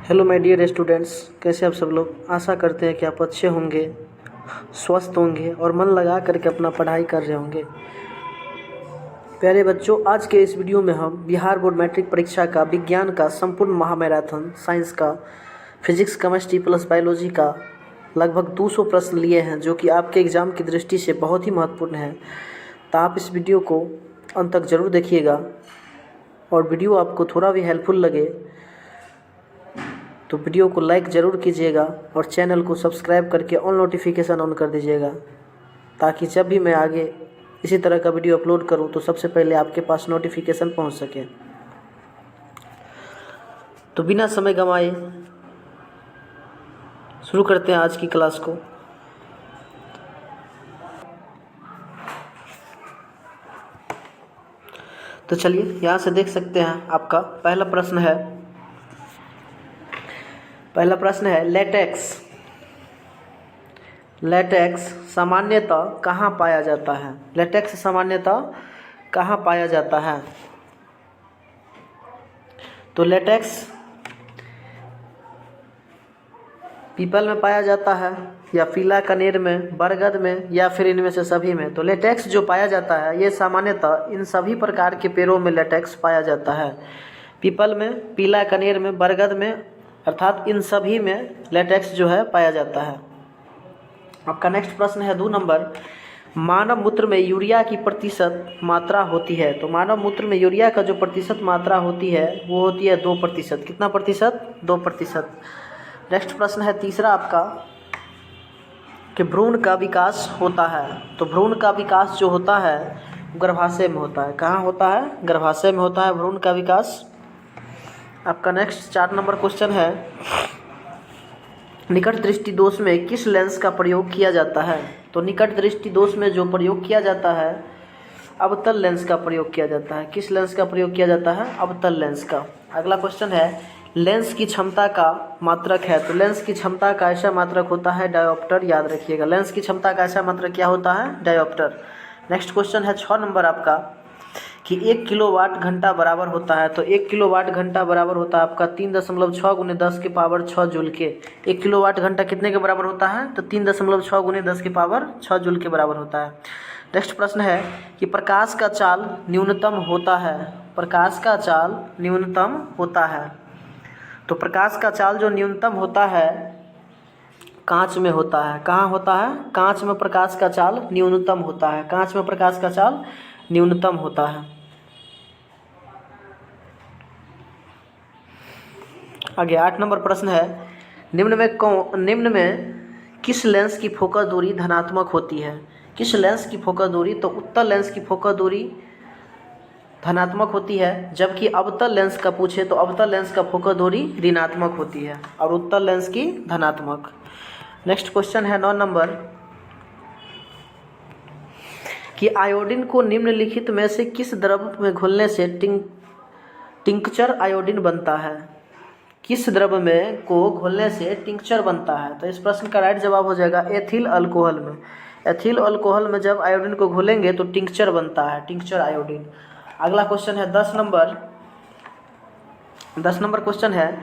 Hello my dear students, कैसे आप सब लोग। आशा करते हैं कि आप अच्छे होंगे, स्वस्थ होंगे और मन लगा करके अपना पढ़ाई कर रहे होंगे। प्यारे बच्चों, आज के इस वीडियो में हम बिहार बोर्ड मैट्रिक परीक्षा का विज्ञान का संपूर्ण महामैराथन, साइंस का, फिजिक्स, केमिस्ट्री प्लस बायोलॉजी का लगभग 200 प्रश्न लिए हैं, जो कि आपके एग्ज़ाम की दृष्टि से बहुत ही महत्वपूर्ण है। तो आप इस वीडियो को अंत तक ज़रूर देखिएगा और वीडियो आपको थोड़ा भी हेल्पफुल लगे तो वीडियो को लाइक ज़रूर कीजिएगा और चैनल को सब्सक्राइब करके ऑल नोटिफिकेशन ऑन कर दीजिएगा, ताकि जब भी मैं आगे इसी तरह का वीडियो अपलोड करूं तो सबसे पहले आपके पास नोटिफिकेशन पहुंच सके। तो बिना समय गंवाए शुरू करते हैं आज की क्लास को। तो चलिए, यहाँ से देख सकते हैं आपका पहला प्रश्न है लेटेक्स सामान्यतः कहाँ पाया जाता है। लेटेक्स सामान्यतः कहाँ पाया जाता है? तो लेटेक्स पीपल में पाया जाता है, या पीला कनेर में, बरगद में, या फिर इनमें से सभी में। तो लेटेक्स जो पाया जाता है ये सामान्यतः इन सभी प्रकार के पेड़ों में लेटेक्स पाया जाता है। पीपल में, पीला कनेर में, बरगद में, अर्थात इन सभी में लेटेक्स जो है पाया जाता है। आपका नेक्स्ट प्रश्न है 2 नंबर, मानव मूत्र में यूरिया की प्रतिशत मात्रा होती है। तो मानव मूत्र में यूरिया का जो प्रतिशत मात्रा होती है वो होती है 2%। कितना प्रतिशत? 2%। नेक्स्ट प्रश्न है तीसरा आपका, कि भ्रूण का विकास होता है। तो भ्रूण का विकास जो होता है गर्भाशय में होता है। कहाँ होता है? गर्भाशय में होता है भ्रूण का विकास। आपका नेक्स्ट 4 नंबर क्वेश्चन है, निकट दृष्टि दोष में किस लेंस का प्रयोग किया जाता है। तो निकट दृष्टि दोष में जो प्रयोग किया जाता है अवतल लेंस का प्रयोग किया जाता है। किस लेंस का प्रयोग किया जाता है? अवतल लेंस का। अगला क्वेश्चन है, लेंस की क्षमता का मात्रक है। तो लेंस की क्षमता का ऐसा मात्रक होता है डायोप्टर। याद रखिएगा, लेंस की क्षमता का ऐसा मात्रक क्या होता है? डायोप्टर। नेक्स्ट क्वेश्चन है 6 नंबर आपका, कि 1 किलोवाट घंटा बराबर होता है। तो 1 किलोवाट घंटा बराबर होता है आपका 3.6 × 10 की पावर 6 जूल के। 1 किलोवाट घंटा कितने के बराबर होता है? तो 3.6 × 10 की पावर 6 जूल के बराबर होता है। नेक्स्ट प्रश्न है कि प्रकाश का चाल न्यूनतम होता है। प्रकाश का चाल न्यूनतम होता है। तो प्रकाश का चाल जो न्यूनतम होता है कांच में होता है। कहाँ होता है? कांच में प्रकाश का चाल न्यूनतम होता है। कांच में प्रकाश का चाल न्यूनतम होता है। आगे 8 नंबर प्रश्न है, निम्न में किस लेंस की फोकस दूरी धनात्मक होती है। किस लेंस की फोकस दूरी? तो उत्तल लेंस की फोकस दूरी धनात्मक होती है, जबकि अवतल लेंस का पूछे तो अवतल लेंस का फोकस दूरी ऋणात्मक होती है और उत्तल लेंस की धनात्मक। नेक्स्ट क्वेश्चन है 9 नंबर, कि आयोडीन को निम्नलिखित में से किस द्रव में घुलने से टिंक्चर आयोडीन बनता है। किस द्रव में को घुलने से टिंक्चर बनता है? तो इस प्रश्न का राइट जवाब हो जाएगा एथिल अल्कोहल में। एथिल अल्कोहल में जब आयोडीन को घोलेंगे तो टिंक्चर बनता है, टिंक्चर आयोडीन। अगला क्वेश्चन है 10 नंबर क्वेश्चन है,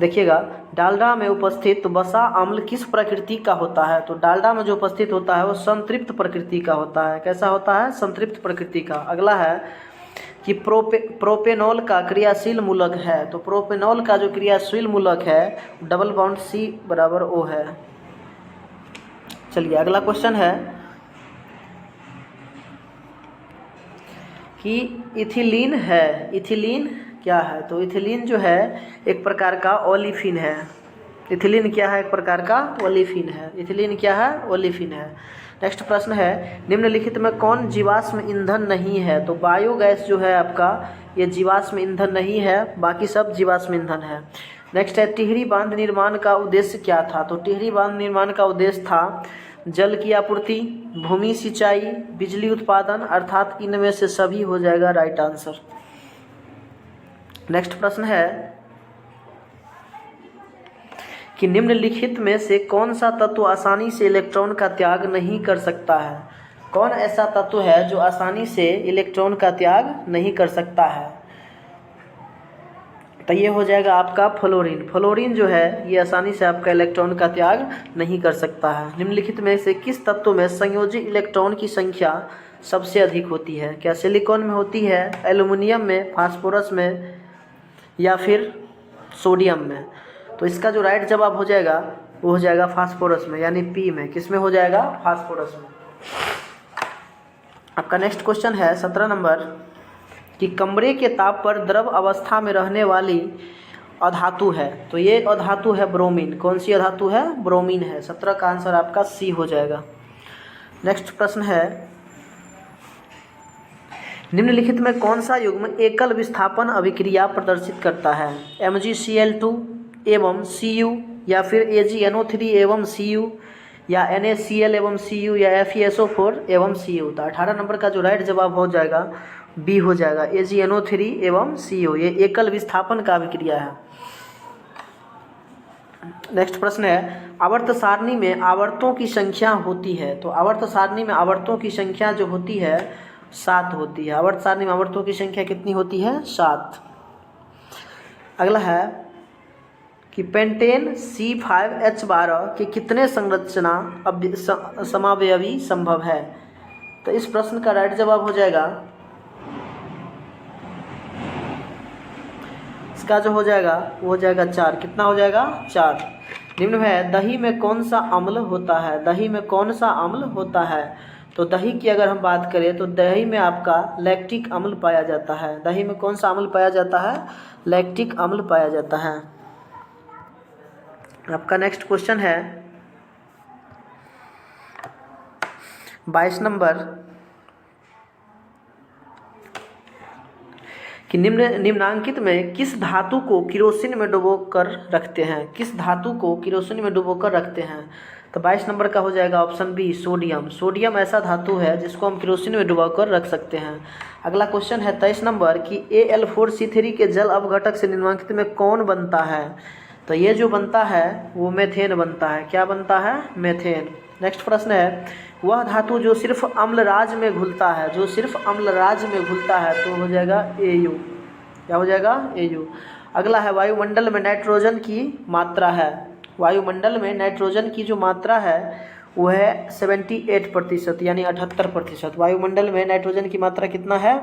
देखिएगा, डालडा में उपस्थित वसा अम्ल किस प्रकृति का होता है। तो डालडा में जो उपस्थित होता है वो संतृप्त प्रकृति का होता है। कैसा होता है? संतृप्त प्रकृति का। अगला है कि प्रोपेनॉल का क्रियाशील मूलक है। तो प्रोपेनॉल का जो क्रियाशील मूलक है डबल बॉन्ड C=O है। चलिए, अगला क्वेश्चन है कि इथिलीन है। इथिलीन क्या है? तो इथिलीन जो है एक प्रकार का ओलिफिन है। इथिलीन क्या है? एक प्रकार का ओलिफिन है। इथिलीन क्या है? ओलिफिन है। नेक्स्ट प्रश्न है, निम्नलिखित में कौन जीवाश्म ईंधन नहीं है। तो बायोगैस जो है आपका ये जीवाश्म ईंधन नहीं है, बाकी सब जीवाश्म ईंधन है। नेक्स्ट है, टिहरी बांध निर्माण का उद्देश्य क्या था। तो टिहरी बांध निर्माण का उद्देश्य था जल की आपूर्ति, भूमि सिंचाई, बिजली उत्पादन, अर्थात इनमें से सभी हो जाएगा राइट आंसर। नेक्स्ट प्रश्न है कि निम्नलिखित में से कौन सा तत्व आसानी से इलेक्ट्रॉन का त्याग नहीं कर सकता है। कौन ऐसा तत्व है जो आसानी से इलेक्ट्रॉन का त्याग नहीं कर सकता है? तो ये हो जाएगा आपका फ्लोरीन। फ्लोरीन जो है ये आसानी से आपका इलेक्ट्रॉन का त्याग नहीं कर सकता है। निम्नलिखित में से किस तत्व में संयोजी इलेक्ट्रॉन की संख्या सबसे अधिक होती है? क्या सिलिकॉन में होती है, एल्युमिनियम में, फास्फोरस में या फिर सोडियम में? तो इसका जो राइट जवाब हो जाएगा वो हो जाएगा फास्फोरस में, यानी पी में। किस में हो जाएगा? फास्फोरस में। आपका नेक्स्ट क्वेश्चन है 17 नंबर कि कमरे के ताप पर द्रव अवस्था में रहने वाली अधातु है। तो ये अधातु है ब्रोमीन। कौन सी अधातु है? ब्रोमीन है। 17 का आंसर आपका सी हो जाएगा। नेक्स्ट प्रश्न है निम्नलिखित में कौन सा युग्म एकल विस्थापन अभिक्रिया प्रदर्शित करता है? MgCl2 एवं Cu, या फिर AgNO3 एवं Cu, या NaCl एवं Cu, या FeSO4 एवं Cu। तो 18 नंबर का जो राइट जवाब हो जाएगा बी हो जाएगा, AgNO3 एवं Cu। ये एकल विस्थापन का अभिक्रिया है। नेक्स्ट प्रश्न है आवर्त सारणी में आवर्तों की संख्या होती है। तो आवर्त सारणी में आवर्तों की संख्या जो होती है 7 होती है। आवर्त सारणी में आवर्तों की संख्या कितनी होती है? 7। अगला है कि पेंटेन C5H12 के कितने संरचना समावयवी संभव है? तो इस प्रश्न का राइट जवाब हो जाएगा, इसका जो हो जाएगा वो हो जाएगा 4। कितना हो जाएगा? 4। निम्न में दही में कौन सा अम्ल होता है? दही में कौन सा अम्ल होता है? तो दही की अगर हम बात करें तो दही में आपका लैक्टिक अम्ल पाया जाता है। दही में कौन सा अम्ल पाया जाता है? लैक्टिक अम्ल पाया जाता है। आपका नेक्स्ट क्वेश्चन है 22 नंबर कि निम्नांकित में किस धातु को किरोसिन में डुबोकर रखते हैं? किस धातु को किरोसिन में डुबोकर रखते हैं? तो 22 नंबर का हो जाएगा ऑप्शन बी, सोडियम। सोडियम ऐसा धातु है जिसको हम किरोसिन में डुबोकर रख सकते हैं। अगला क्वेश्चन है 23 नंबर कि Al4C3 के जल अपघटक से निम्नांकित में कौन बनता है? तो ये जो बनता है वो मेथेन बनता है। क्या बनता है? मेथेन। नेक्स्ट प्रश्न है वह धातु जो सिर्फ अम्लराज में घुलता है, जो सिर्फ अम्लराज में घुलता है, तो हो जाएगा Au। क्या हो जाएगा? Au। अगला है वायुमंडल में नाइट्रोजन की मात्रा है। वायुमंडल में नाइट्रोजन की जो मात्रा है वो है 78%, यानी 78%। वायुमंडल में नाइट्रोजन की मात्रा कितना है?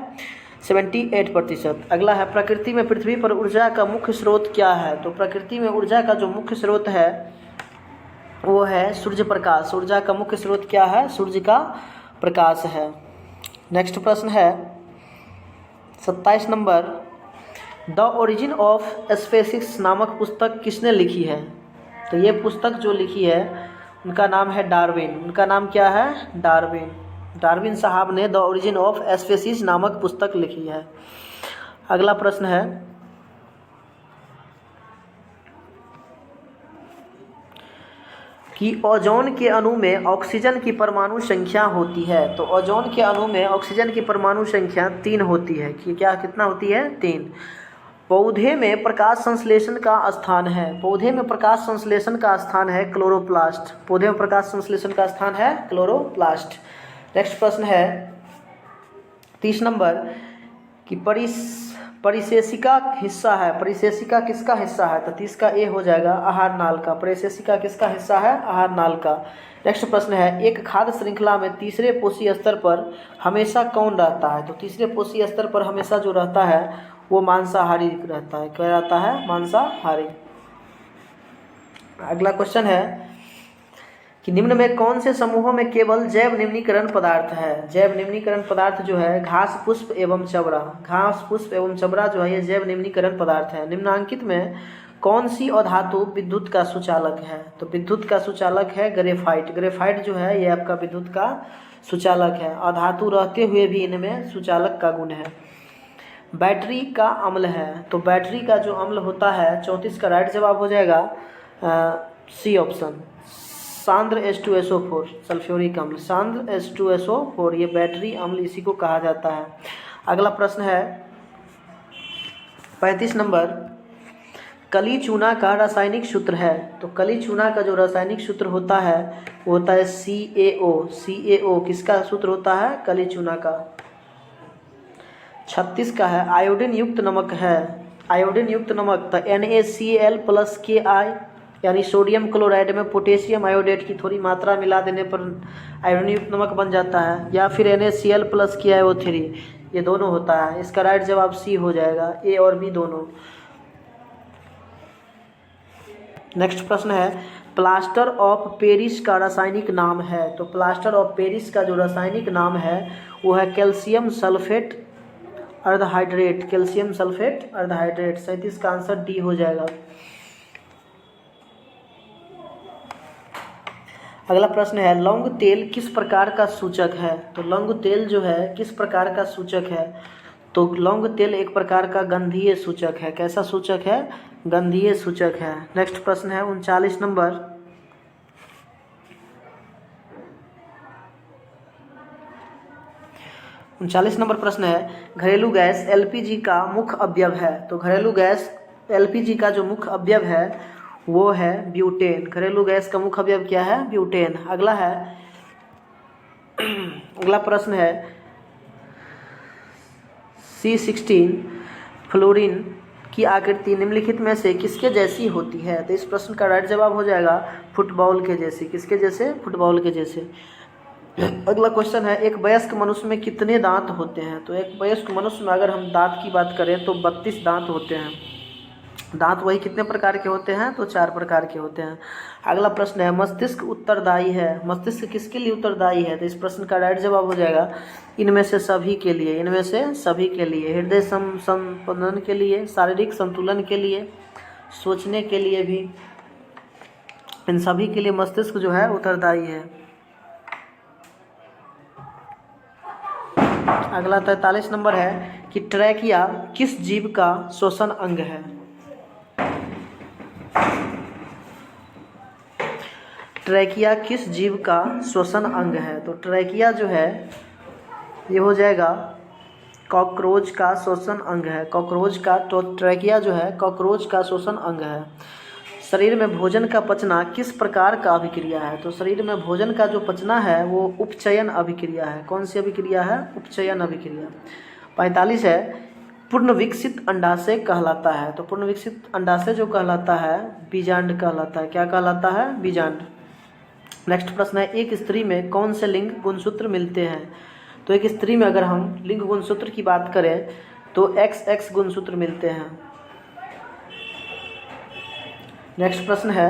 78%। अगला है प्रकृति में पृथ्वी पर ऊर्जा का मुख्य स्रोत क्या है? तो प्रकृति में ऊर्जा का जो मुख्य स्रोत है वो है सूर्य प्रकाश। ऊर्जा का मुख्य स्रोत क्या है? सूर्य का प्रकाश है। नेक्स्ट प्रश्न है 27 number the origin of species नामक पुस्तक किसने लिखी है? तो ये पुस्तक जो लिखी है उनका नाम है डार्विन। उनका नाम क्या है? डार्विन। डार्विन साहब ने द ओरिजिन ऑफ स्पीसीज नामक पुस्तक लिखी है। अगला प्रश्न है कि ओजोन के अणु में ऑक्सीजन की परमाणु संख्या होती है। तो ओजोन के अणु में ऑक्सीजन की परमाणु संख्या 3 होती है। कि क्या कितना होती है? 3। पौधे में प्रकाश संश्लेषण का स्थान है। पौधे में प्रकाश संश्लेषण का स्थान है क्लोरोप्लास्ट। पौधे में प्रकाश संश्लेषण का स्थान है क्लोरोप्लास्ट। नेक्स्ट प्रश्न है 30 नंबर कि परिशेषिका हिस्सा है। परिशेषिका किसका हिस्सा है? तो 30 का ए हो जाएगा आहार नाल का। परिशेषिका किसका हिस्सा है? आहार नाल का। नेक्स्ट प्रश्न है एक खाद्य श्रृंखला में तीसरे पोषी स्तर पर हमेशा कौन रहता है? तो तीसरे पोषी स्तर पर हमेशा जो रहता है वो मांसाहारी रहता है। क्या रहता है? मांसाहारी। अगला क्वेश्चन है कि निम्न में कौन से समूहों में केवल जैव निम्नीकरण पदार्थ है? जैव निम्नीकरण पदार्थ जो है घास, पुष्प एवं चबरा। घास, पुष्प एवं चबरा जो है ये जैव निम्नीकरण पदार्थ है। निम्नांकित में कौन सी अधातु विद्युत का सुचालक है? तो विद्युत का सुचालक है ग्रेफाइट। ग्रेफाइट जो है ये आपका विद्युत का सुचालक है। अधातु रहते हुए भी इनमें सुचालक का गुण है। बैटरी का अम्ल है। तो बैटरी का जो अम्ल होता है 34 का राइट जवाब हो जाएगा सी ऑप्शन, सांद्र H2SO4 सल्फ्यूरिक अम्ल। सांद्र H2SO4 ये बैटरी अम्ल इसी को कहा जाता है। अगला प्रश्न है 35 नंबर कली चूना का रासायनिक सूत्र है। तो कली चूना का जो रासायनिक सूत्र होता है वो होता है CaO। CaO किसका सूत्र होता है? कली चूना का। 36 का है आयोडीन युक्त नमक है। आयोडीन युक्त नमक तो NaCl+Ki, यानी सोडियम क्लोराइड में पोटेशियम आयोडेट की थोड़ी मात्रा मिला देने पर आयोडीन युक्त नमक बन जाता है, या फिर NaCl+KiO3, ये दोनों होता है। इसका राइट जवाब सी हो जाएगा, ए और बी दोनों। नेक्स्ट प्रश्न है, प्लास्टर ऑफ पेरिस का रासायनिक नाम है। तो प्लास्टर ऑफ पेरिस का जो रासायनिक नाम है वो है कैल्शियम सल्फेट अर्धहाइड्रेट, कैल्शियम सल्फेट अर्धहाइड्रेट। 37 का आंसर डी हो जाएगा। अगला प्रश्न है, लौंग तेल किस प्रकार का सूचक है। तो लौंग तेल जो है किस प्रकार का सूचक है, तो लौंग तेल एक प्रकार का गंधीय सूचक है। कैसा सूचक है, गंधीय सूचक है। नेक्स्ट प्रश्न है 39 नंबर, प्रश्न है, घरेलू गैस एलपीजी का मुख्य अवयव है। तो घरेलू गैस एलपीजी का जो मुख्य अवयव है वो है ब्यूटेन। घरेलू गैस का मुख्य अवयव क्या है, ब्यूटेन। अगला है, अगला प्रश्न है C16 फ्लोरीन की आकृति निम्नलिखित में से किसके जैसी होती है। तो इस प्रश्न का राइट जवाब हो जाएगा फुटबॉल के जैसी। किसके जैसे, फुटबॉल के जैसे। अगला क्वेश्चन है, एक वयस्क मनुष्य में कितने दांत होते हैं। तो एक वयस्क मनुष्य में अगर हम दांत की बात करें तो 32 दांत होते हैं। दांत वही कितने प्रकार के होते हैं, तो 4 प्रकार के होते हैं। अगला प्रश्न है, मस्तिष्क उत्तरदायी है। मस्तिष्क किसके लिए उत्तरदायी है। तो इस प्रश्न का राइट जवाब हो जाएगा इनमें से सभी के लिए, इनमें से सभी के लिए। हृदय संपंदन के लिए, शारीरिक संतुलन के लिए, सोचने के लिए भी, इन सभी के लिए मस्तिष्क जो है उत्तरदायी है। अगला 43 नंबर है कि ट्रैकिया किस जीव का श्वसन अंग है। ट्रैकिया किस जीव का श्वसन अंग है। तो ट्रैकिया जो है ये हो जाएगा कॉकरोच का श्वसन अंग है। कॉकरोच का, तो ट्रैकिया जो है कॉकरोच का श्वसन अंग है। शरीर में भोजन का पचना किस प्रकार का अभिक्रिया है। तो शरीर में भोजन का जो पचना है वो उपचयन अभिक्रिया है। कौन सी अभिक्रिया है, उपचयन अभिक्रिया। 45 है, पूर्ण विकसित अंडाशय कहलाता है। तो पूर्ण विकसित अंडाशय जो कहलाता है बीजांड कहलाता है। क्या कहलाता है, बीजांड। नेक्स्ट प्रश्न है, एक स्त्री में कौन से लिंग गुणसूत्र मिलते हैं। तो एक स्त्री में अगर हम लिंग गुणसूत्र की बात करें तो XX गुणसूत्र मिलते हैं। नेक्स्ट प्रश्न है,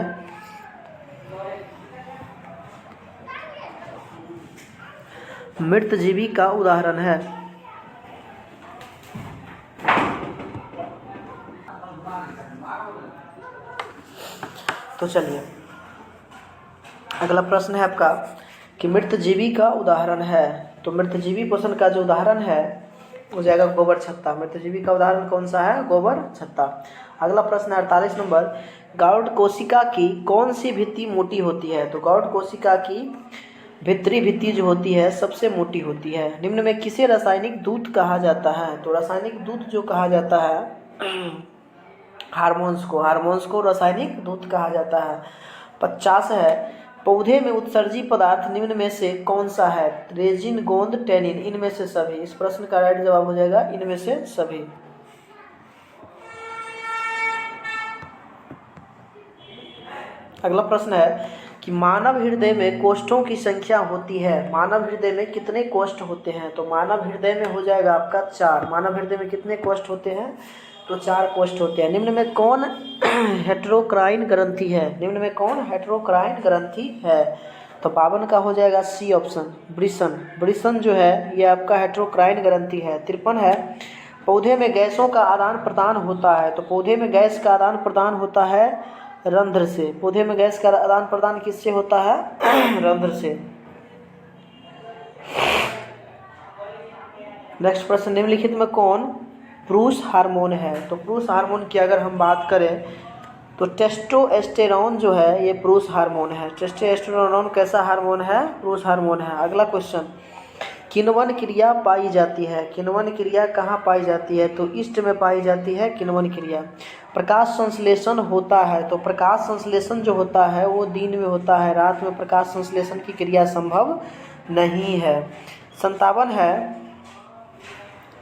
मृतजीवी का उदाहरण है। तो चलिए अगला प्रश्न है आपका कि मृतजीवी का उदाहरण है। तो मृतजीवी पोषण का जो उदाहरण है हो जाएगा गोबर छत्ता। मृतजीवी का उदाहरण कौन सा है, गोबर छत्ता। अगला प्रश्न है 48 नंबर, गौड़ कोशिका की कौन सी भित्ति मोटी होती है। तो गौड़ कोशिका की भीतरी भित्ति जो होती है सबसे मोटी होती है। निम्न में किसे रासायनिक दूत कहा जाता है। तो रासायनिक दूत जो कहा जाता है हार्मोन्स को रासायनिक दूत कहा जाता है। 50 है, पौधे में उत्सर्जी पदार्थ निम्न में से कौन सा है। रेजिन, गोंद, टैनिन, इनमें से सभी। इस प्रश्न का राइट जवाब हो जाएगा इनमें से सभी। अगला प्रश्न है कि मानव हृदय में कोष्ठों की संख्या होती है। मानव हृदय में कितने कोष्ठ होते हैं। तो मानव हृदय में हो जाएगा आपका 4। मानव हृदय में कितने कोष्ठ होते हैं, तो 4 कोष्ठ होते हैं। निम्न में कौन हेटेरोक्राइन ग्रंथि है। निम्न में कौन हेटेरोक्राइन ग्रंथि है। तो 52 का हो जाएगा सी ऑप्शन, वृषण। वृषण जो है ये आपका हेटेरोक्राइन ग्रंथि है। 53 है, पौधे में गैसों का आदान प्रदान होता है। तो पौधे में गैस का आदान प्रदान होता है रंध्र से। पौधे में गैस का आदान प्रदान किससे होता है, रंध्र से। नेक्स्ट प्रश्न, निम्नलिखित में कौन पुरुष हार्मोन है। तो पुरुष हार्मोन की अगर हम बात करें तो टेस्टोस्टेरोन जो है ये पुरुष हार्मोन है। टेस्टोस्टेरोन कैसा हार्मोन है, पुरुष हार्मोन है। अगला क्वेश्चन, किण्वन क्रिया पाई जाती है। किण्वन क्रिया कहाँ पाई जाती है। तो ईस्ट में पाई जाती है किण्वन क्रिया। प्रकाश संश्लेषण होता है। तो प्रकाश संश्लेषण जो होता है वो दिन में होता है, रात में प्रकाश संश्लेषण की क्रिया संभव नहीं है। 57 है,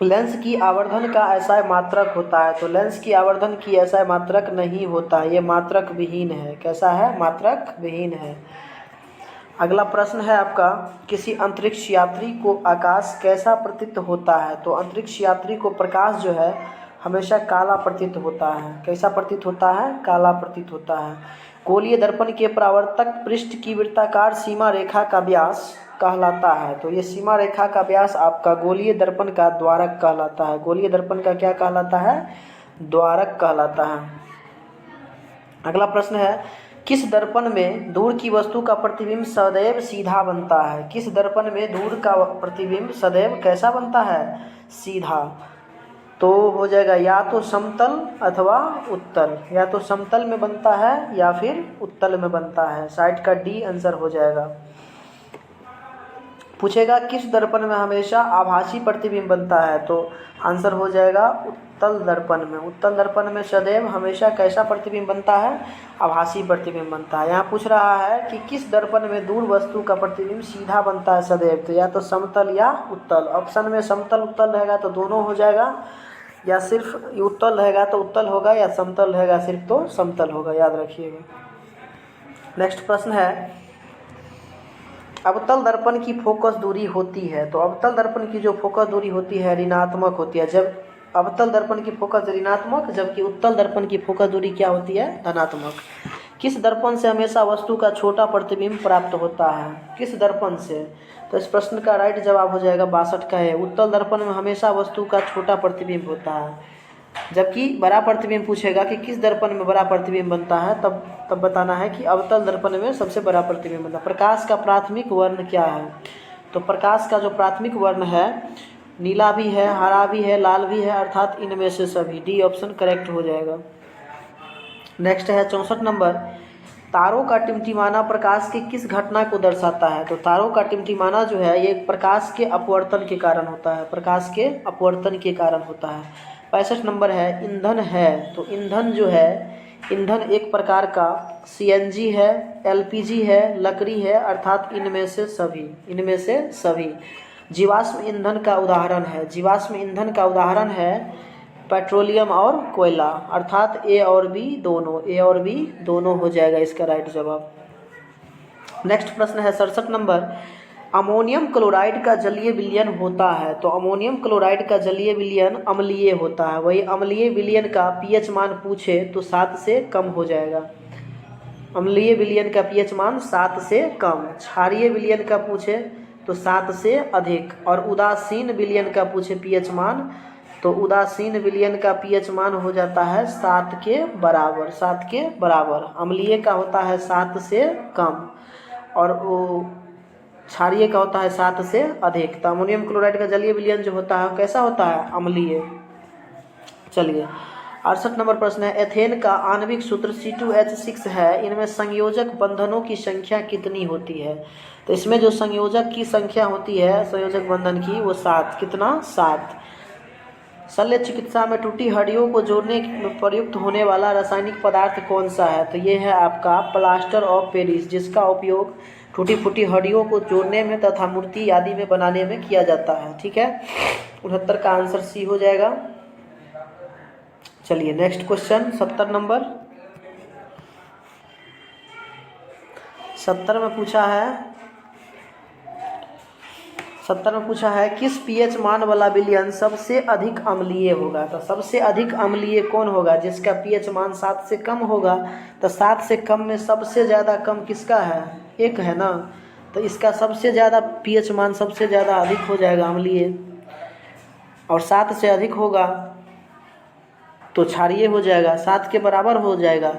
लेंस की आवर्धन का ऐसा मात्रक होता है, तो लेंस की आवर्धन की ऐसा मात्रक नहीं होता, ये मात्रक विहीन है। कैसा है? मात्रक विहीन है। अगला प्रश्न है आपका, किसी अंतरिक्ष यात्री को आकाश कैसा प्रतीत होता है? तो अंतरिक्ष यात्री को प्रकाश जो है हमेशा काला प्रतीत होता है। कैसा प्रतीत होता है? काला प्रतीत होता है। गोलीय दर्पण के परावर्तक पृष्ठ की वृत्ताकार सीमा रेखा का व्यास कहलाता है। तो ये सीमा रेखा का व्यास आपका गोलीय दर्पण का द्वारक कहलाता है। गोलीय दर्पण का क्या कहलाता है? द्वारक कहलाता है। अगला प्रश्न है, किस दर्पण में दूर की वस्तु का प्रतिबिंब सदैव सीधा बनता है? किस दर्पण में दूर का प्रतिबिंब सदैव कैसा बनता है? सीधा। तो हो जाएगा या तो समतल अथवा उत्तल, या तो समतल में बनता है या फिर उत्तल में बनता है। साइड का डी आंसर हो जाएगा। पूछेगा किस दर्पण में हमेशा आभासी प्रतिबिंब बनता है? तो आंसर हो जाएगा उत्तल दर्पण में। उत्तल दर्पण में सदैव हमेशा कैसा प्रतिबिंब बनता है? आभासी प्रतिबिंब बनता है। यहाँ पूछ रहा है कि किस दर्पण में दूर वस्तु का प्रतिबिंब सीधा बनता है सदैव? तो या तो समतल या उत्तल। ऑप्शन में समतल उत्तल रहेगा तो दोनों हो जाएगा, या सिर्फ उत्तल रहेगा तो उत्तल होगा, या समतल रहेगा सिर्फ तो समतल होगा, याद रखिएगा। नेक्स्ट प्रश्न है, अवतल दर्पण की फोकस दूरी होती है। तो अवतल दर्पण की जो फोकस दूरी होती है ऋणात्मक होती है। जब अवतल दर्पण की फोकस ऋणात्मक, जबकि उत्तल दर्पण की फोकस दूरी क्या होती है? धनात्मक। किस दर्पण से हमेशा वस्तु का छोटा प्रतिबिंब प्राप्त होता है? किस दर्पण से? तो इस प्रश्न का राइट जवाब हो जाएगा 62 का है। उत्तल दर्पण में हमेशा वस्तु का छोटा प्रतिबिंब होता है, जबकि बड़ा प्रतिबिंब पूछेगा कि किस दर्पण में बड़ा प्रतिबिंब बनता है, तब बताना है कि अवतल दर्पण में सबसे बड़ा प्रतिबिंब बनता है। प्रकाश का प्राथमिक वर्ण क्या है? तो प्रकाश का जो प्राथमिक वर्ण है नीला भी है, हरा भी है, लाल भी है, अर्थात इनमें से सभी। डी ऑप्शन करेक्ट हो जाएगा। नेक्स्ट है 64 नंबर, तारों का टिमटिमाना प्रकाश की किस घटना को दर्शाता है? तो तारों का टिमटिमाना जो है ये प्रकाश के अपवर्तन के कारण होता है। प्रकाश के अपवर्तन के कारण होता है। 65 नंबर है, ईंधन है। तो ईंधन जो है, ईंधन एक प्रकार का सीएनजी है, एलपीजी है, लकड़ी है, अर्थात इनमें से सभी। इनमें से सभी। जीवाश्म ईंधन का उदाहरण है। जीवाश्म ईंधन का उदाहरण है पेट्रोलियम और कोयला, अर्थात ए और बी दोनों। ए और बी दोनों हो जाएगा इसका राइट जवाब। नेक्स्ट प्रश्न है 67 नंबर, अमोनियम क्लोराइड का जलीय विलयन होता है। तो अमोनियम क्लोराइड का जलीय विलयन अम्लीय होता है। वही अम्लीय विलयन का पीएच मान पूछे तो 7 से कम हो जाएगा। अम्लीय विलयन का पीएच मान 7 से कम। क्षारीय विलयन का पूछे तो 7 से अधिक। और उदासीन विलयन का पूछे पीएच मान, तो उदासीन विलयन का पीएच मान हो जाता है 7 के बराबर। 7 के बराबर। अम्लीय का होता है 7 से कम, और वो क्षारीय का होता है 7 से अधिक। तो अमोनियम क्लोराइड का जलीय विलयन जो होता है कैसा होता है? अम्लीय। चलिए 68 नंबर प्रश्न है, एथेन का आणविक सूत्र C2H6 है। इनमें संयोजक बंधनों की संख्या कितनी होती है? तो इसमें जो संयोजक की संख्या होती है, संयोजक बंधन की, वो 7। कितना? 7। शल्य चिकित्सा में टूटी हड्डियों को जोड़ने में प्रयुक्त होने वाला रासायनिक पदार्थ कौन सा है? तो ये है आपका प्लास्टर ऑफ पेरिस, जिसका उपयोग टूटी फूटी हड्डियों को जोड़ने में तथा मूर्ति आदि में बनाने में किया जाता है। ठीक है, 69 का आंसर सी हो जाएगा। चलिए नेक्स्ट क्वेश्चन 70 नंबर। 70 में पूछा है किस पीएच मान वाला विलयन सबसे अधिक अम्लीय होगा? तो सबसे अधिक अम्लीय कौन होगा? जिसका पीएच मान 7 से कम होगा। तो 7 से कम में सबसे ज़्यादा कम किसका है? 1 है ना। तो इसका सबसे ज़्यादा पीएच मान सबसे ज़्यादा अधिक हो जाएगा अम्लीय, और 7 से अधिक होगा तो क्षारीय हो जाएगा। 7 के बराबर हो जाएगा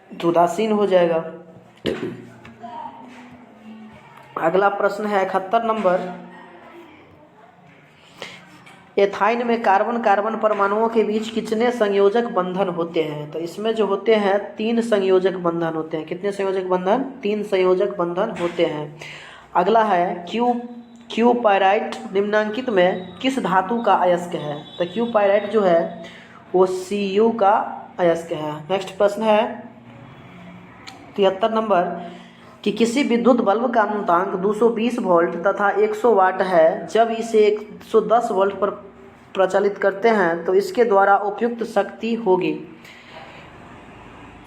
तो उदासीन हो जाएगा। अगला प्रश्न है 71 नंबर, एथाइन में कार्बन कार्बन परमाणुओं के बीच कितने संयोजक बंधन होते हैं? तो इसमें जो होते हैं 3 संयोजक बंधन होते हैं। कितने संयोजक बंधन? 3 संयोजक बंधन होते हैं। अगला है क्यूपाइराइट निम्नांकित में किस धातु का अयस्क है? तो क्यूपाइराइट जो है वो Cu का अयस्क है। नेक्स्ट प्रश्न है 73 नंबर, कि किसी विद्युत बल्ब का अनुतांक 220 वोल्ट तथा 100 वाट है, जब इसे 110 वोल्ट पर प्रचालित करते हैं तो इसके द्वारा उपयुक्त शक्ति होगी,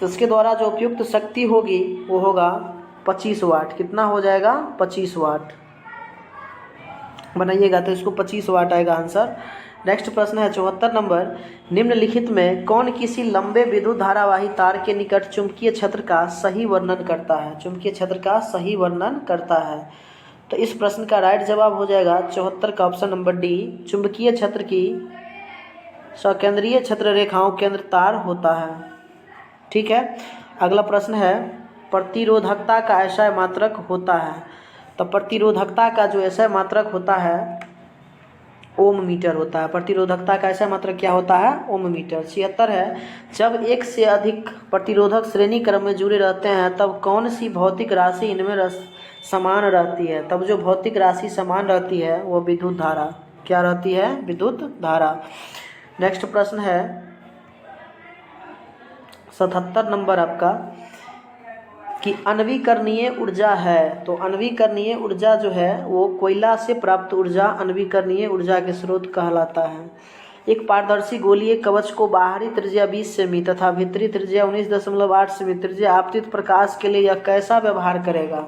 तो इसके द्वारा जो उपयुक्त शक्ति होगी वो होगा 25 वाट। कितना हो जाएगा? 25 वाट बनाइएगा तो इसको 25 वाट आएगा आंसर। नेक्स्ट प्रश्न है 74 नंबर, निम्नलिखित में कौन किसी लंबे विद्युत धारावाही तार के निकट चुंबकीय क्षेत्र का सही वर्णन करता है? चुंबकीय क्षेत्र का सही वर्णन करता है। तो इस प्रश्न का राइट जवाब हो जाएगा 74 का ऑप्शन नंबर डी, चुंबकीय क्षेत्र की सकेंद्रीय क्षेत्र रेखाओं केंद्र तार होता है। ठीक है, अगला प्रश्न है, प्रतिरोधकता का ऐसा मात्रक होता है। तो प्रतिरोधकता का जो ऐसा मात्रक होता है ओम मीटर होता है। प्रतिरोधकता का ऐसा मात्रक क्या होता है? ओम मीटर। 76 है, जब एक से अधिक प्रतिरोधक श्रेणी क्रम में जुड़े रहते हैं तब कौन सी भौतिक राशि इनमें समान रहती है? तब जो भौतिक राशि समान रहती है वो विद्युत धारा क्या रहती है? विद्युत धारा। नेक्स्ट प्रश्न है 77 नंबर आपका, कि अनवीकरणीय ऊर्जा है। तो अनवीकरणीय ऊर्जा जो है वो कोयला से प्राप्त ऊर्जा अनवीकरणीय ऊर्जा के स्रोत कहलाता है। एक पारदर्शी गोलीय कवच को बाहरी त्रिज्या 20 सेमी तथा भीतरी त्रिज्या 19.8 सेमी त्रिज्या आपतित प्रकाश के लिए यह कैसा व्यवहार करेगा?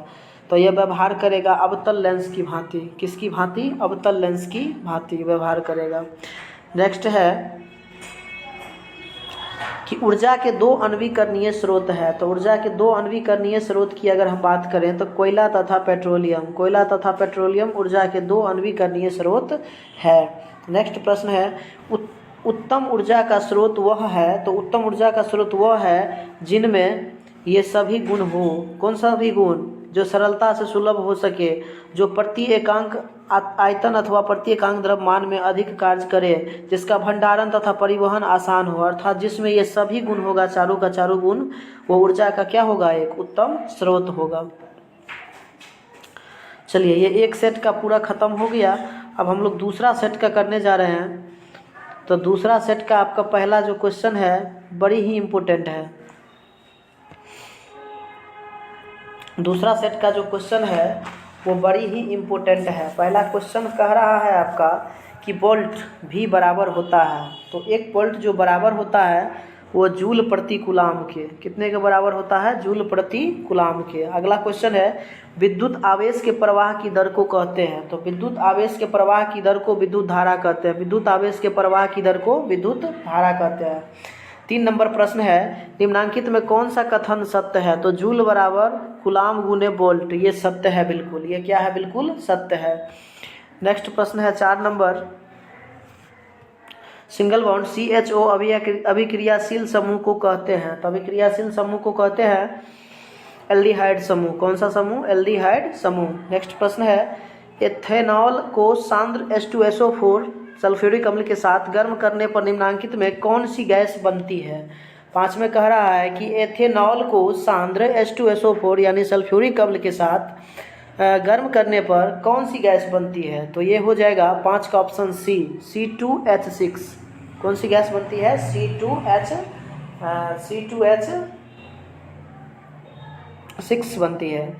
तो यह व्यवहार करेगा अवतल लेंस की भांति। किसकी भांति? अवतल लेंस की भांति व्यवहार करेगा। नेक्स्ट है कि ऊर्जा के दो अनवीकरणीय स्रोत है। तो ऊर्जा के दो अनवीकरणीय स्रोत की अगर हम बात करें तो कोयला तथा पेट्रोलियम। कोयला तथा पेट्रोलियम ऊर्जा के दो अनवीकरणीय स्रोत है। नेक्स्ट प्रश्न है, उत्तम ऊर्जा का स्रोत वह है। तो उत्तम ऊर्जा का स्रोत वह है जिनमें ये सभी गुण हो। कौन सा भी गुण? जो सरलता से सुलभ हो सके, जो प्रति एकांक आयतन अथवा प्रति एकांक द्रव्यमान में अधिक कार्य करे, जिसका भंडारण तथा परिवहन आसान हो, अर्थात जिसमें ये सभी गुण होगा, चारों का चारों गुण, वो ऊर्जा का क्या होगा? एक उत्तम स्रोत होगा। चलिए, ये एक सेट का पूरा खत्म हो गया। अब हम लोग दूसरा सेट का करने जा रहे हैं। तो दूसरा सेट का आपका पहला जो क्वेश्चन है बड़ी ही इम्पोर्टेंट है। दूसरा सेट का जो क्वेश्चन है वो बड़ी ही इम्पोर्टेंट है। पहला क्वेश्चन कह रहा है आपका कि वोल्ट भी बराबर होता है। तो एक वोल्ट जो बराबर होता है वो जूल प्रति कूलाम के। कितने के बराबर होता है? जूल प्रति कूलाम के। अगला क्वेश्चन है, विद्युत आवेश के प्रवाह की दर को कहते हैं। तो विद्युत आवेश के प्रवाह की दर को विद्युत धारा कहते हैं। विद्युत आवेश के प्रवाह की दर को विद्युत धारा कहते हैं। 3 नंबर प्रश्न है, निम्नांकित में कौन सा कथन सत्य है? तो जूल बराबर कूलाम गुने वोल्ट, ये सत्य है बिल्कुल। ये क्या है? बिल्कुल सत्य है। नेक्स्ट प्रश्न है 4 नंबर, सिंगल बॉन्ड CHO अभिक्रियाशील समूह को कहते हैं। तो अभिक्रियाशील समूह को कहते हैं एल्डिहाइड समूह। कौन सा समूह? एल्डिहाइड समूह। नेक्स्ट प्रश्न है, एथेनॉल को सांद्र H2SO4 सल्फ्यूरिक अम्ल के साथ गर्म करने पर निम्नांकित में कौन सी गैस बनती है? 5 में कह रहा है कि एथेनॉल को सांद्र H2SO4 यानी सल्फ्यूरिक अम्ल के साथ गर्म करने पर कौन सी गैस बनती है? तो ये हो जाएगा 5 का ऑप्शन सी, C2H6। कौन सी गैस बनती है? C2H6 बनती है।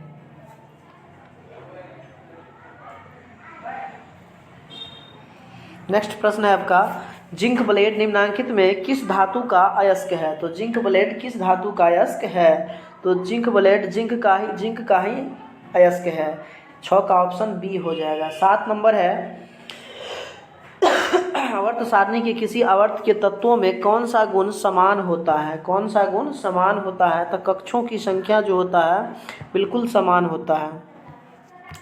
नेक्स्ट प्रश्न है आपका, जिंक ब्लेड निम्नांकित में किस धातु का अयस्क है? तो जिंक ब्लेड किस धातु का अयस्क है? तो जिंक ब्लेड जिंक का ही अयस्क है। 6 का ऑप्शन बी हो जाएगा। 7 नंबर है, आवर्त सारणी के किसी आवर्त के तत्वों में कौन सा गुण समान होता है? कौन सा गुण समान होता है? तो कक्षों की संख्या जो होता है बिल्कुल समान होता है।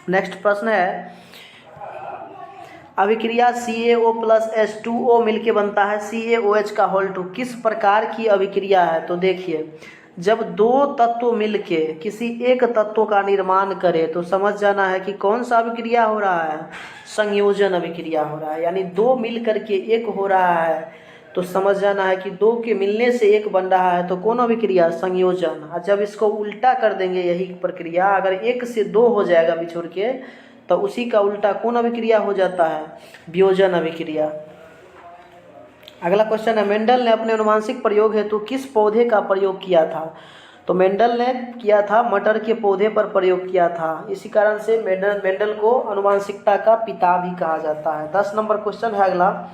नेक्स्ट प्रश्न है, अभिक्रिया CaO प्लस H2O मिलके बनता है CaOH का होल 2। किस प्रकार की अभिक्रिया है? तो देखिए, जब दो तत्व मिलके किसी एक तत्व का निर्माण करे तो समझ जाना है कि कौन सा अभिक्रिया हो रहा है? संयोजन अभिक्रिया हो रहा है। यानी दो मिल करके एक हो रहा है तो समझ जाना है कि दो के मिलने से एक बन रहा है। तो कौन अभिक्रिया? संयोजन। और जब इसको उल्टा कर देंगे यही प्रक्रिया, अगर 1 से 2 हो जाएगा बिछोड़ के, तो उसी का उल्टा कौन अभिक्रिया हो जाता है? वियोजन अभिक्रिया। अगला क्वेश्चन है, मेंडल ने अपने अनुवांशिक प्रयोग हेतु किस पौधे का प्रयोग किया था? तो मेंडल ने किया था मटर के पौधे पर प्रयोग किया था, इसी कारण से मेंडल को आनुवंशिकता का पिता भी कहा जाता है। 10 नंबर क्वेश्चन है अगला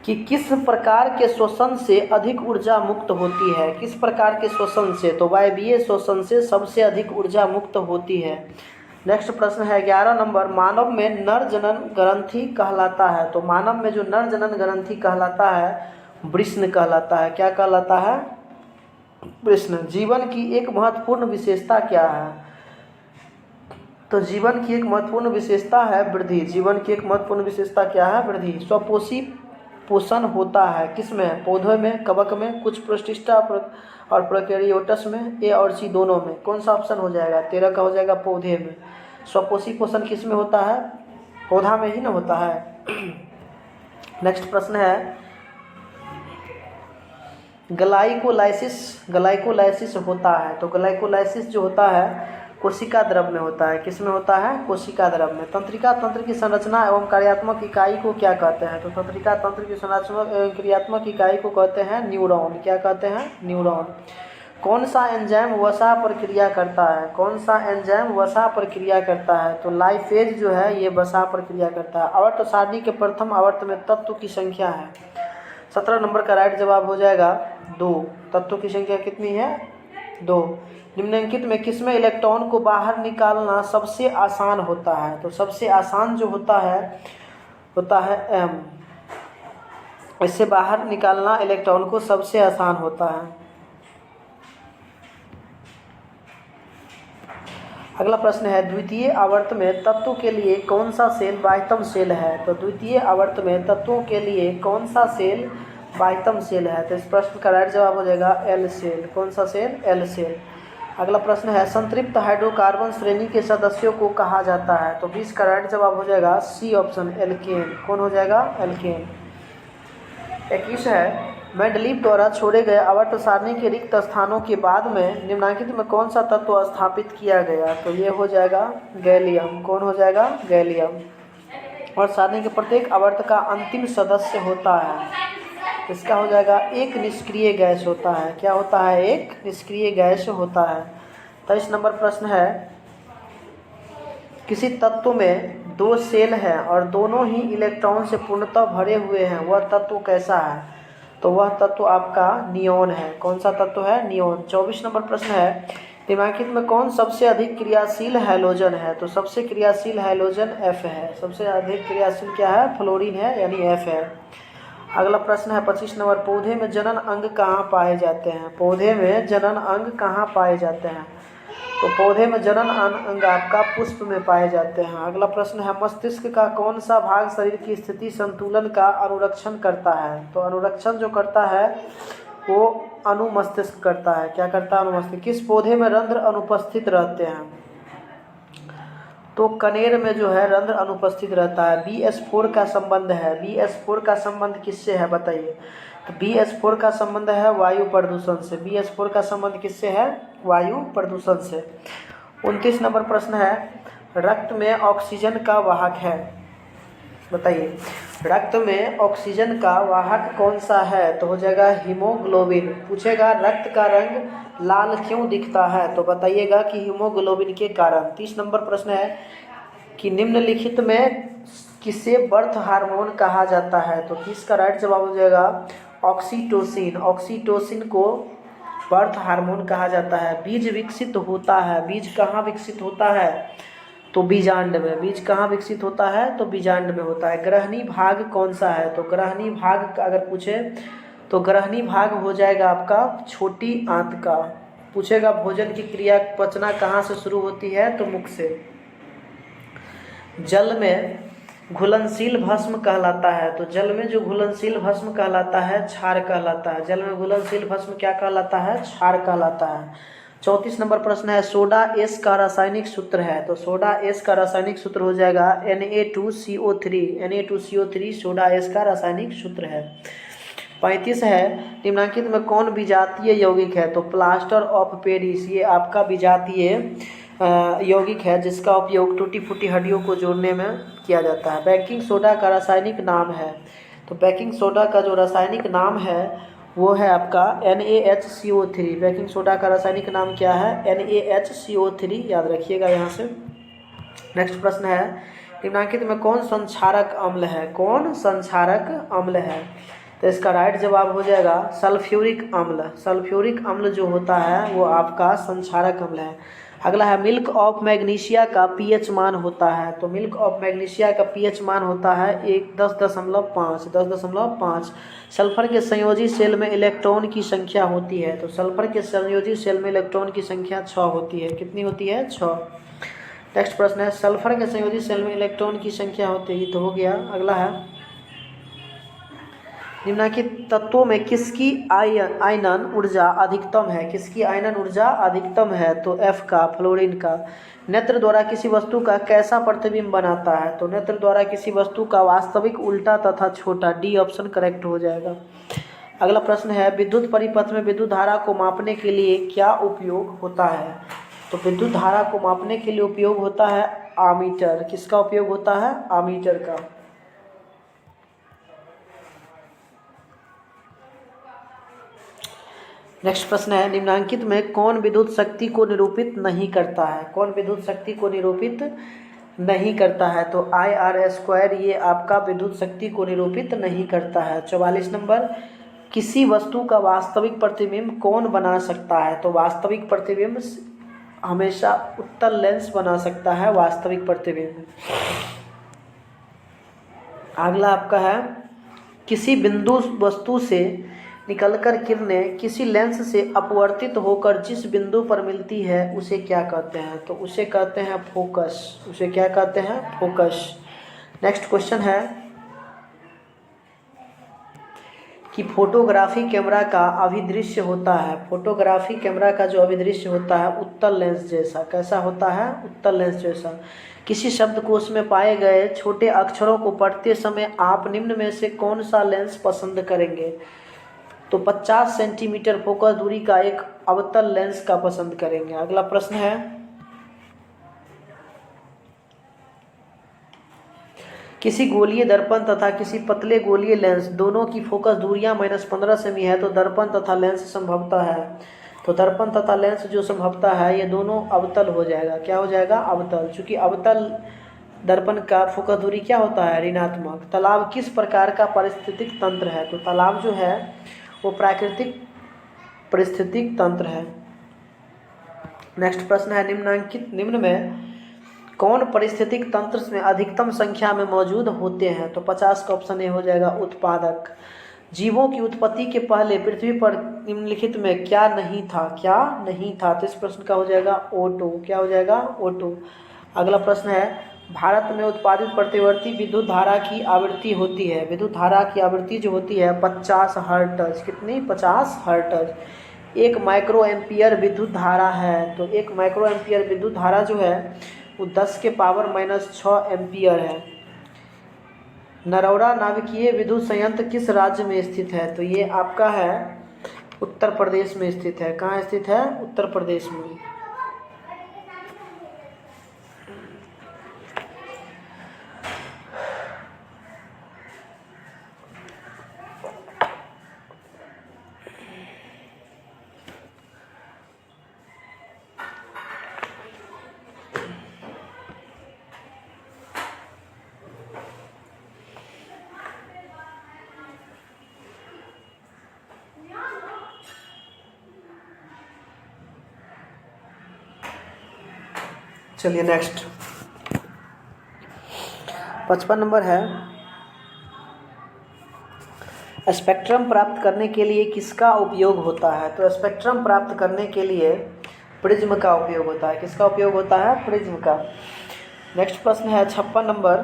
कि किस प्रकार के श्वसन से अधिक ऊर्जा मुक्त होती है। किस प्रकार के श्वसन से, तो वायवीय श्वसन से सबसे अधिक ऊर्जा मुक्त होती है। नेक्स्ट प्रश्न है 11 नंबर, मानव में नर जनन ग्रंथि कहलाता है। तो मानव में जो नर जनन ग्रंथि कहलाता है वृषण कहलाता है। क्या कहलाता है? वृषण। जीवन की एक महत्वपूर्ण विशेषता क्या है? तो जीवन की एक महत्वपूर्ण विशेषता है वृद्धि। जीवन की एक महत्वपूर्ण विशेषता क्या है? वृद्धि। स्वपोषी पोषण होता है किसमें? पौधों में, कवक में, कुछ प्रोटिस्टा और प्रोकैरियोट्स में, ए और सी दोनों में। कौन सा ऑप्शन हो जाएगा? 13 का हो जाएगा पौधे में। स्वपोषी पोषण किस में होता है? पौधा में ही ना होता है। नेक्स्ट प्रश्न है ग्लाइकोलाइसिस होता है। तो ग्लाइकोलाइसिस जो होता है कोशिका द्रव में होता है। किस में होता है? कोशिका द्रव में। तंत्रिका तंत्र की संरचना एवं कार्यात्मक इकाई को क्या कहते हैं? तो तंत्रिका तंत्र की संरचना एवं क्रियात्मक इकाई को कहते हैं न्यूरॉन। क्या कहते हैं? न्यूरॉन। कौन सा एंजाइम वसा पर क्रिया करता है? कौन सा एंजाइम वसा पर क्रिया करता है? तो लाइफेज जो है ये वसा पर क्रिया करता है। आवर्त सारणी के प्रथम आवर्त में तत्व की संख्या है। 17 नंबर का राइट जवाब हो जाएगा 2। तत्वों की संख्या कितनी है? 2। निम्नलिखित में किसमें इलेक्ट्रॉन को बाहर निकालना सबसे आसान होता है? तो सबसे आसान जो होता है एम। इससे बाहर निकालना इलेक्ट्रॉन को सबसे आसान होता है। अगला प्रश्न है द्वितीय आवर्त में तत्व के लिए कौन सा सेल बाह्यतम सेल है? तो द्वितीय आवर्त में तत्वों के लिए कौन सा सेल बाह्यतम सेल है? तो इस प्रश्न का राइट जवाब हो जाएगा एल सेल। कौन सा सेल? L cell. अगला प्रश्न है संतृप्त हाइड्रोकार्बन श्रेणी के सदस्यों को कहा जाता है। तो 20 का राइट जवाब हो जाएगा सी ऑप्शन, एल्केन। कौन हो जाएगा? एल्केन। 21 है मेंडलीव द्वारा छोड़े गए आवर्त सारणी के रिक्त स्थानों के बाद में निम्नलिखित में कौन सा तत्व स्थापित किया गया? तो ये हो जाएगा गैलियम। कौन हो जाएगा? गैलियम। और सारणी के प्रत्येक आवर्त का अंतिम सदस्य होता है, इसका हो जाएगा एक निष्क्रिय गैस होता है। क्या होता है? एक निष्क्रिय गैस होता है। 23 नंबर प्रश्न है किसी तत्व में 2 सेल हैं और दोनों ही इलेक्ट्रॉन से पूर्णतः भरे हुए हैं, वह तत्व कैसा है? तो वह तत्व आपका नियोन है। कौन सा तत्व है? नियोन। 24 नंबर प्रश्न है निम्नलिखित में कौन सबसे अधिक क्रियाशील हैलोजन है? तो सबसे क्रियाशील हैलोजन एफ है। सबसे अधिक क्रियाशील क्या है? फ्लोरीन है, यानी एफ है। अगला प्रश्न है 25 नंबर, पौधे में जनन अंग कहाँ पाए जाते हैं? पौधे में जनन अंग कहाँ पाए जाते हैं? तो पौधे में जनन अंग आपका पुष्प में पाए जाते हैं। अगला प्रश्न है मस्तिष्क का कौन सा भाग शरीर की स्थिति संतुलन का अनुरक्षण करता है? तो अनुरक्षण जो करता है वो अनुमस्तिष्क करता है। क्या करता है? अनुमस्तिष्क। किस पौधे में रंध्र अनुपस्थित रहते हैं? तो कनेर में जो है रंध्र अनुपस्थित रहता है। BS4 का संबंध है। BS4 का संबंध किससे है बताइए? तो BS4 का संबंध है वायु प्रदूषण से। BS4 का संबंध किससे है? वायु प्रदूषण से। 29 नंबर प्रश्न है रक्त में ऑक्सीजन का वाहक है, बताइए रक्त में ऑक्सीजन का वाहक कौन सा है? तो हो जाएगा हीमोग्लोबिन। पूछेगा रक्त का रंग लाल क्यों दिखता है? तो बताइएगा कि हीमोग्लोबिन के कारण। 30 नंबर प्रश्न है कि निम्नलिखित में किसे बर्थ हार्मोन कहा जाता है? तो 30 का राइट जवाब हो जाएगा ऑक्सीटोसिन। ऑक्सीटोसिन को बर्थ हार्मोन कहा जाता है। बीज विकसित होता है। बीज कहाँ विकसित होता है? तो बीजांड में। बीज कहाँ विकसित होता है? तो बीजांड में होता है। ग्रहणी भाग कौन सा है? तो ग्रहणी भाग अगर पूछे तो ग्रहणी भाग हो जाएगा आपका छोटी आंत का। पूछेगा भोजन की क्रिया पचना कहाँ से शुरू होती है? तो मुख से। जल में घुलनशील भस्म कहलाता है। तो जल में जो घुलनशील भस्म कहलाता है क्षार कहलाता है। जल में घुलनशील भस्म क्या कहलाता है? क्षार कहलाता है। 34 नंबर प्रश्न है सोडा एस का रासायनिक सूत्र है। तो सोडा एस का रासायनिक सूत्र हो जाएगा Na2CO3। Na2CO3 सोडा एस का रासायनिक सूत्र है। 35 है निम्नलिखित में कौन विजातीय यौगिक है? तो प्लास्टर ऑफ पेरिस ये आपका विजातीय यौगिक है जिसका उपयोग टूटी फूटी हड्डियों को जोड़ने में किया जाता है। बेकिंग सोडा का रासायनिक नाम है। तो बेकिंग सोडा का जो रासायनिक नाम है वो है आपका NaHCO3। बेकिंग सोडा का रासायनिक नाम क्या है? NaHCO3, याद रखिएगा यहाँ से। नेक्स्ट प्रश्न है, निम्नलिखित में कौन संक्षारक अम्ल है? कौन संक्षारक अम्ल है? तो इसका राइट जवाब हो जाएगा सल्फ्यूरिक अम्ल। सल्फ्यूरिक अम्ल जो होता है वो आपका संक्षारक अम्ल है। अगला है, मिल्क ऑफ मैग्नीशिया का पीएच मान होता है। तो मिल्क ऑफ मैग्नीशिया का पीएच मान होता है 10.5। सल्फर के संयोजी सेल में इलेक्ट्रॉन की संख्या होती है। तो सल्फर के संयोजी सेल में इलेक्ट्रॉन की संख्या 6 होती है। कितनी होती है? 6। नेक्स्ट प्रश्न है, सल्फर के संयोजी सेल में इलेक्ट्रॉन की संख्या होती है, तो हो गया। अगला है, निम्नलिखित तत्वों में किसकी आयनन ऊर्जा अधिकतम है? किसकी आयनन ऊर्जा अधिकतम है? तो F का, फ्लोरीन का। नेत्र द्वारा किसी वस्तु का कैसा प्रतिबिंब बनाता है? तो नेत्र द्वारा किसी वस्तु का वास्तविक, उल्टा तथा छोटा। डी ऑप्शन करेक्ट हो जाएगा। अगला प्रश्न है, विद्युत परिपथ में विद्युत धारा को मापने के लिए क्या उपयोग होता है? तो विद्युत धारा को मापने के लिए उपयोग होता है आमीटर। किसका उपयोग होता है? आमीटर का। नेक्स्ट प्रश्न है, निम्नलिखित में कौन विद्युत शक्ति को निरूपित नहीं करता है? कौन विद्युत शक्ति को निरूपित नहीं करता है? तो IR² ये आपका विद्युत शक्ति को निरूपित नहीं करता है। 44 नंबर, किसी वस्तु का वास्तविक प्रतिबिंब कौन बना सकता है? तो वास्तविक प्रतिबिंब हमेशा उत्तल लेंस बना सकता है, वास्तविक प्रतिबिंब। अगला आपका है, किसी बिंदु वस्तु से निकलकर किरणें किसी लेंस से अपवर्तित होकर जिस बिंदु पर मिलती है उसे क्या कहते हैं? तो उसे कहते हैं फोकस। उसे क्या कहते हैं? फोकस। नेक्स्ट क्वेश्चन है कि फोटोग्राफी कैमरा का अभिदृश्य होता है। फोटोग्राफी कैमरा का जो अभिदृश्य होता है उत्तल लेंस जैसा। कैसा होता है? उत्तल लेंस जैसा। किसी शब्दकोश में पाए गए छोटे अक्षरों को पढ़ते समय आप निम्न में से कौन सा लेंस पसंद करेंगे? तो 50 सेंटीमीटर फोकस दूरी का एक अवतल लेंस का पसंद करेंगे। अगला प्रश्न है, किसी गोलीय दर्पण तथा किसी पतले गोलीय लेंस दोनों की फोकस दूरियां -15 सेमी है तो दर्पण तथा लेंस संभवतः है। तो दर्पण तथा लेंस जो संभवतः है ये दोनों अवतल हो जाएगा। क्या हो जाएगा? अवतल। चूंकि अवतल दर्पण का फोकस दूरी क्या होता है? ऋणात्मक। तालाब किस प्रकार का पारिस्थितिक तंत्र है? तो तालाब जो है वो प्राकृतिक पारिस्थितिक तंत्र है। नेक्स्ट प्रश्न है, निम्न में कौन पारिस्थितिक तंत्र में अधिकतम संख्या में मौजूद होते हैं? तो 50 का ऑप्शन ए हो जाएगा उत्पादक। जीवों की उत्पत्ति के पहले पृथ्वी पर निम्नलिखित में क्या नहीं था? क्या नहीं था? तो इस प्रश्न का हो जाएगा O2। क्या हो जाएगा? O2। अगला प्रश्न है, भारत में उत्पादित प्रतिवर्ती विद्युत धारा की आवृत्ति होती है। विद्युत धारा की आवृत्ति जो होती है 50 हर्ट्ज। कितनी? 50 हर्ट्ज। 1 माइक्रो एम्पियर विद्युत धारा है। तो 1 माइक्रो एम्पियर विद्युत धारा जो है वो 10 के पावर -6 एम्पियर है। नरौरा नाभिकीय विद्युत संयंत्र किस राज्य में स्थित है? तो ये आपका है उत्तर प्रदेश में स्थित है। कहाँ स्थित है? उत्तर प्रदेश में। चलिए नेक्स्ट 55 नंबर है, स्पेक्ट्रम प्राप्त करने के लिए किसका उपयोग होता है? तो स्पेक्ट्रम प्राप्त करने के लिए प्रिज्म का उपयोग होता है। किसका उपयोग होता है? प्रिज्म का। नेक्स्ट प्रश्न है 56 नंबर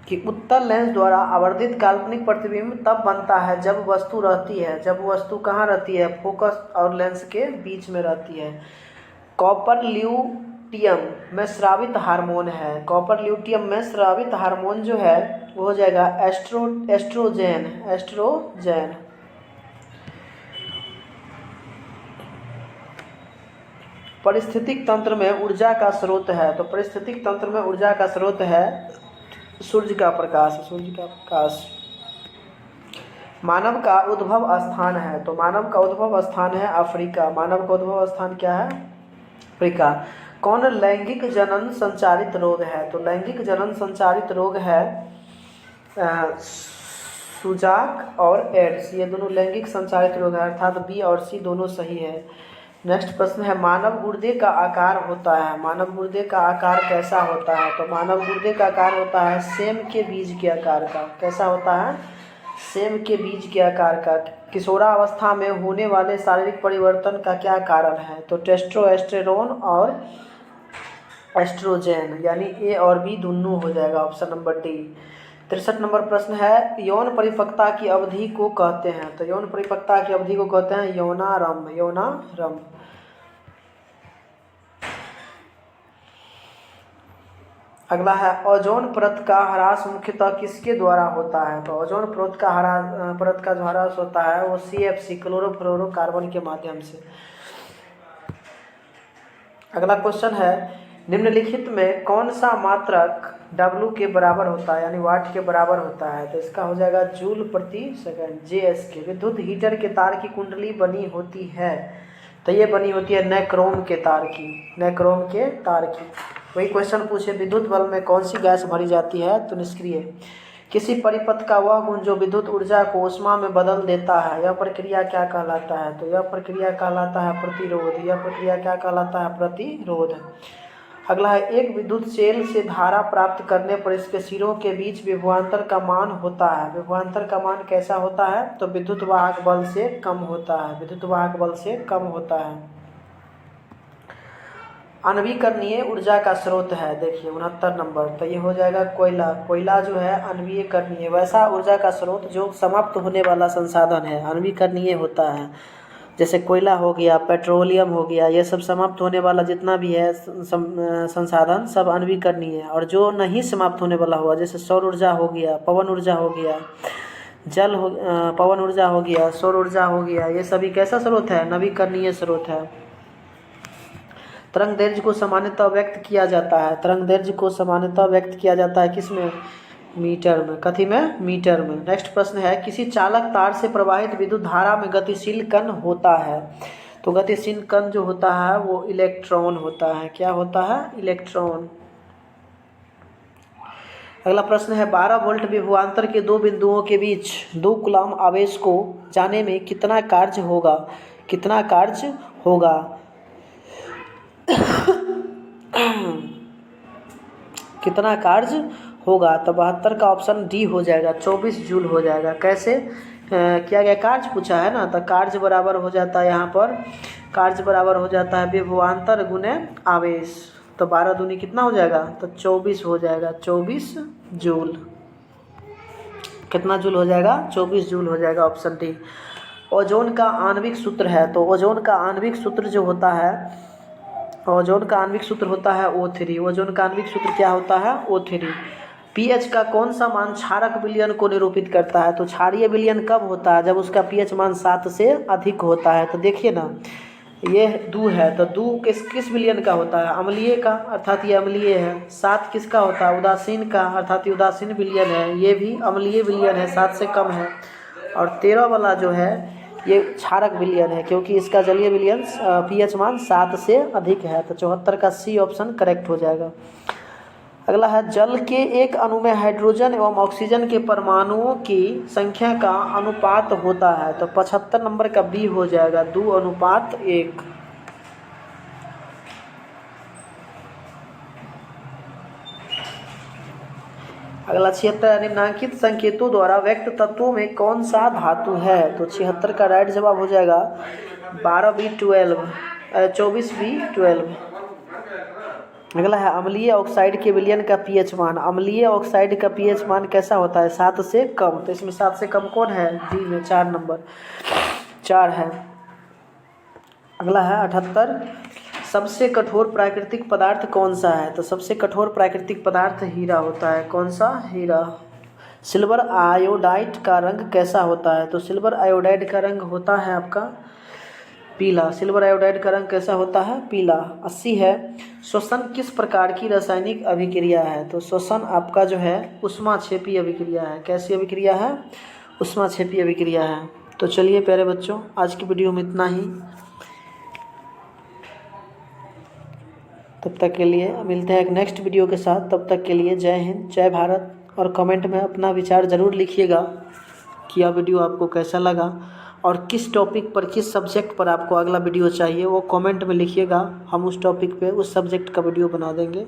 कि उत्तल लेंस द्वारा आवर्धित काल्पनिक प्रतिबिंब तब बनता है जब वस्तु रहती है। जब वस्तु कहाँ रहती है? फोकस और लेंस के बीच में रहती है। कॉपर ल्यूटियम में स्रावित हार्मोन है। कॉपर ल्यूटियम में स्रावित हार्मोन जो है वो हो जाएगा एस्ट्रोजेन। एस्ट्रोजेन। पारिस्थितिक तंत्र में ऊर्जा का स्रोत है। तो पारिस्थितिक तंत्र में ऊर्जा का स्रोत है सूर्य का प्रकाश। सूर्य का प्रकाश। मानव का उद्भव स्थान है, तो मानव का उद्भव स्थान है अफ्रीका। मानव का उद्भव स्थान क्या है? अफ्रीका। कौन लैंगिक जनन संचारित रोग है? तो लैंगिक जनन संचारित रोग है सुजाक और एड्स, ये दोनों लैंगिक संचारित रोग है, अर्थात बी और सी दोनों सही है। नेक्स्ट प्रश्न है, मानव गुर्दे का आकार होता है, मानव गुर्दे का आकार कैसा होता है? तो मानव गुर्दे का आकार होता है सेम के बीज के आकार का। कैसा होता है? सेम के बीज के आकार का। किशोरावस्था में होने वाले शारीरिक परिवर्तन का क्या कारण है? तो टेस्टोस्टेरोन और एस्ट्रोजेन, यानी ए और बी दोनों हो जाएगा, ऑप्शन नंबर डी। 63 नंबर प्रश्न है, यौन परिपक्वता की अवधि को कहते हैं? तो यौन परिपक्वता की अवधि को कहते हैं यौनारंभ, यौनारंभ। अगला है, ओजोन परत का ह्रास मुख्यतः किसके द्वारा होता है? तो ओजोन परत का जो ह्रास होता है वो CFC क्लोरोफ्लोरोकार्बन के माध्यम से। अगला क्वेश्चन है, निम्नलिखित में कौन सा मात्रक W के बराबर होता है, यानी वाट के बराबर होता है? तो इसका हो जाएगा जूल प्रति सेकंड, JS के। विद्युत हीटर के तार की कुंडली बनी होती है, तो ये बनी होती है नैक्रोम के तार की, नैक्रोम के तार की। वही क्वेश्चन पूछे, विद्युत बल्ब में कौन सी गैस भरी जाती है? तो निष्क्रिय। किसी परिपथ का वह गुण जो विद्युत ऊर्जा को ऊष्मा में बदल देता है, यह प्रक्रिया क्या कहलाता है? तो यह प्रक्रिया कहलाता है प्रतिरोध। यह प्रक्रिया क्या कहलाता है? प्रतिरोध। अगला है, एक विद्युत सेल से धारा प्राप्त करने पर इसके सिरों के बीच विभवांतर का मान होता है। विभवांतर का मान कैसा होता है? तो विद्युत वाहक बल से कम होता है, विद्युत वाहक बल से कम होता है। आणविकरणीय ऊर्जा का स्रोत है, देखिए 69 नंबर, तो ये हो जाएगा कोयला। कोयला जो है आणविकरणीय, वैसा ऊर्जा का स्रोत जो समाप्त होने वाला संसाधन है, आणविकरणीय होता है। जैसे कोयला हो गया, पेट्रोलियम हो गया, ये सब समाप्त होने वाला जितना भी है संसाधन सब आणविकरणीय है। और जो नहीं समाप्त होने वाला हुआ, जैसे सौर ऊर्जा हो गया, पवन ऊर्जा हो गया, पवन ऊर्जा हो गया, सौर ऊर्जा हो गया, ये सभी कैसा स्रोत है? नवीकरणीय स्रोत है। तरंग दैर्घ्य को सामान्यतः व्यक्त किया जाता है, तरंग दैर्घ्य को सामान्यतः व्यक्त किया जाता है किसमें? मीटर में। कथी में? मीटर में। नेक्स्ट प्रश्न है, किसी चालक तार से प्रवाहित विद्युत धारा में गतिशील कण होता है? तो गतिशील कण जो होता है वो इलेक्ट्रॉन होता है। क्या होता है? इलेक्ट्रॉन। अगला प्रश्न है, 12 वोल्ट विभवांतर के दो बिंदुओं के बीच 2 कूलम्ब आवेश को जाने में कितना कार्य होगा? कितना कार्य होगा? कितना कार्य होगा? तो 72 का ऑप्शन डी हो जाएगा, 24 जूल हो जाएगा। कैसे किया गया? कार्य पूछा है ना, तो कार्य बराबर हो जाता है, यहाँ पर कार्य बराबर हो जाता है विभवांतर गुने आवेश। तो 12 दूनी कितना हो जाएगा? तो 24 हो जाएगा, 24 जूल। कितना जूल हो जाएगा? 24 जूल हो जाएगा, ऑप्शन डी। ओजोन का आणविक सूत्र है, तो ओजोन का आणविक सूत्र जो होता है, ओजोन का आणविक सूत्र होता है O3। ओजोन का आणविक सूत्र क्या होता है? O3। pH का कौन सा मान क्षारक विलयन को निरूपित करता है? तो क्षारीय विलयन कब होता है? जब उसका pH मान 7 से अधिक होता है। तो देखिए ना, ये दू है, तो दू किस विलयन का होता है? अम्लीय का, अर्थात ये अम्लीय है। 7 किसका होता है? उदासीन का, अर्थात ये उदासीन विलयन है। ये भी अम्लीय विलयन है, 7 से कम है। और 13 वाला जो है ये क्षारक विलयन है, क्योंकि इसका जलीय विलयन pH मान 7 से अधिक है। तो 74 का सी ऑप्शन करेक्ट हो जाएगा। अगला है, जल के एक अणु में हाइड्रोजन एवं ऑक्सीजन के परमाणुओं की संख्या का अनुपात होता है। तो 75 नंबर का बी हो जाएगा, 2:1। अगला 76, निम्नांकित संकेतों द्वारा व्यक्त तत्वों में कौन सा धातु है? तो 76 का राइट जवाब हो जाएगा 12B12, 24B12। अगला है, अम्लीय ऑक्साइड के विलयन का pH मान। अम्लीय ऑक्साइड का pH मान कैसा होता है? 7 से कम। तो इसमें 7 से कम कौन है? डी में 4 नंबर 4 है। अगला है 78, सबसे कठोर प्राकृतिक पदार्थ कौन सा है? तो सबसे कठोर प्राकृतिक पदार्थ हीरा होता है। कौन सा? हीरा। सिल्वर आयोडाइड का रंग कैसा होता है? तो सिल्वर आयोडाइड का रंग होता है आपका पीला। सिल्वर आयोडाइड का रंग कैसा होता है? पीला। 80 है, श्वसन किस प्रकार की रासायनिक अभिक्रिया है? तो श्वसन आपका जो है ऊष्माक्षेपी अभिक्रिया है। कैसी अभिक्रिया है? ऊष्माक्षेपी अभिक्रिया है। तो चलिए प्यारे बच्चों, आज की वीडियो में इतना ही। तब तक के लिए मिलते हैं एक नेक्स्ट वीडियो के साथ। तब तक के लिए जय हिंद, जय भारत। और कमेंट में अपना विचार ज़रूर लिखिएगा कि यह वीडियो आपको कैसा लगा और किस टॉपिक पर, किस सब्जेक्ट पर आपको अगला वीडियो चाहिए, वो कमेंट में लिखिएगा। हम उस टॉपिक पे, उस सब्जेक्ट का वीडियो बना देंगे।